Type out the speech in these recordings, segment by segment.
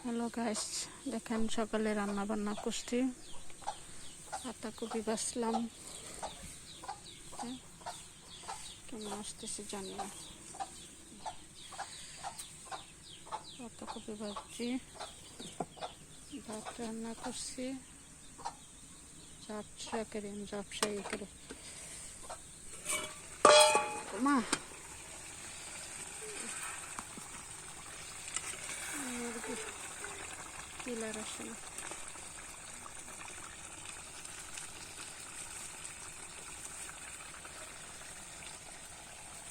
Hello guys, দেখেন সকালে রান্না বান্না করছি। পাতাকপি বাছলাম, কেমন আসতেছে জানি না। পাতাকপি ভাজছি, ভাত রান্না করছি, ঝাপসা করে মা মুরগি কিলার আসে না।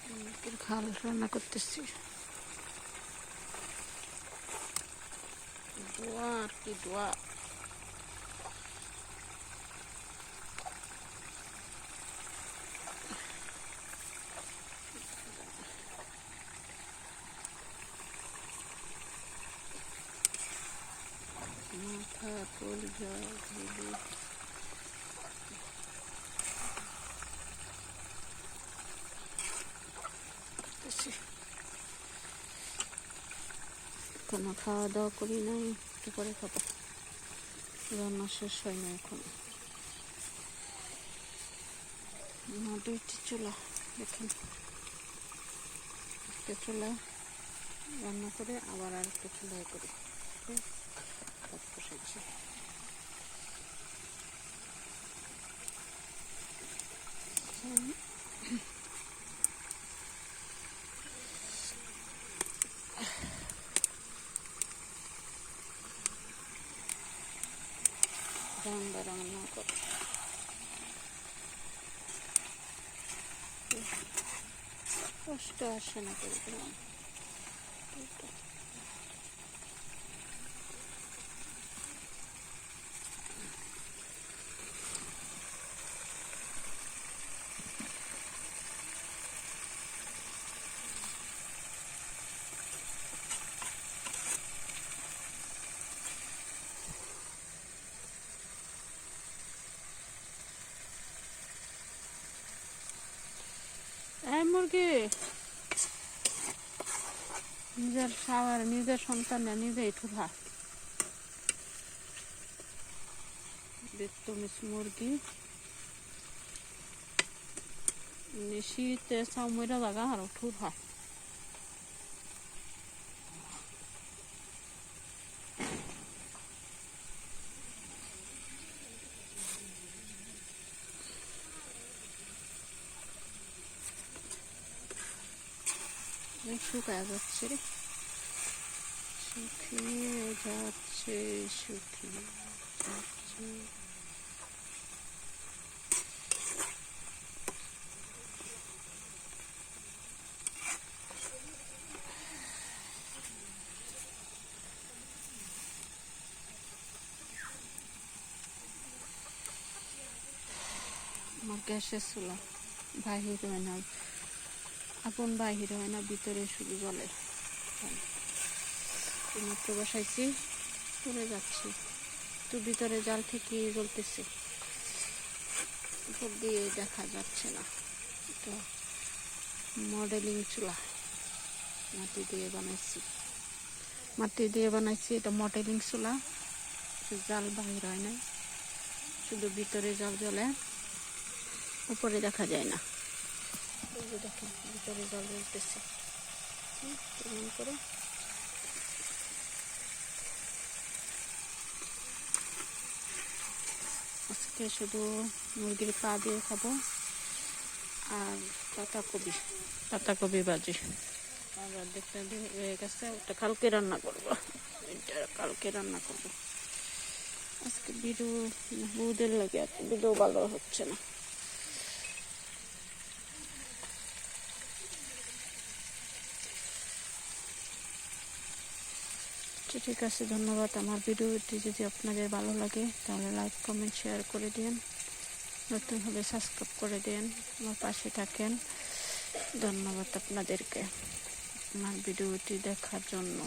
মুরগির ঘাল রান্না করতেছি। দোয়া আর কি দোয়া। মাথা কলজা হলুদ কোনো খাওয়া দাওয়া করি নাই, একটু করে খাবো। রান্না শেষ হয় না এখন। দুইটি চুলা, দেখেন একটা চুলা রান্না করে আবার আর একটা চুলায় করি বসেছি। রান্না করে কষ্ট আসে না, করে দিলাম। মুরগি নিজের খাবার নিজের সন্তান নিজেই ঠুলা। বেতমিস মুরগি শীতে চাউমরা জায়গা আর ঠুলা। শুকায় যাচ্ছে রে, শুকিয়ে যাচ্ছে, শুকিয়ে যাচ্ছে। আমার গ্যাসের চুলা বাহির হয় না, আপন বাহির হয় না, ভিতরে শুধু জলে। মাত্র বসাইছি, চলে যাচ্ছি তো ভিতরে জাল থেকে জ্বলতেছে, উপর দিয়ে দেখা যাচ্ছে না। তো মডেলিং চুলা মাটি দিয়ে বানাইছি, এটা মডেলিং চুলা। জাল বাহির হয় না, শুধু ভিতরে জাল জ্বলে, উপরে দেখা যায় না। দেখেন ভিতরে জাল জ্বলতেছে কেমন করে। আজকে শুধু মুরগির পা দিয়ে খাবো আর পাতাকপি ভাজি। আবার দেখতে হয়ে গেছে, ওটা কালকে রান্না করবো, আজকে ভিডিও বউদের লাগে ভিডিও ভালো হচ্ছে না। ঠিক আছে, ধন্যবাদ। আমার ভিডিওটি যদি আপনাদের ভালো লাগে তাহলে লাইক কমেন্ট শেয়ার করে দিন, নতুন হলে সাবস্ক্রাইব করে দিন, আমার পাশে থাকেন। ধন্যবাদ আপনাদেরকে আমার ভিডিওটি দেখার জন্য।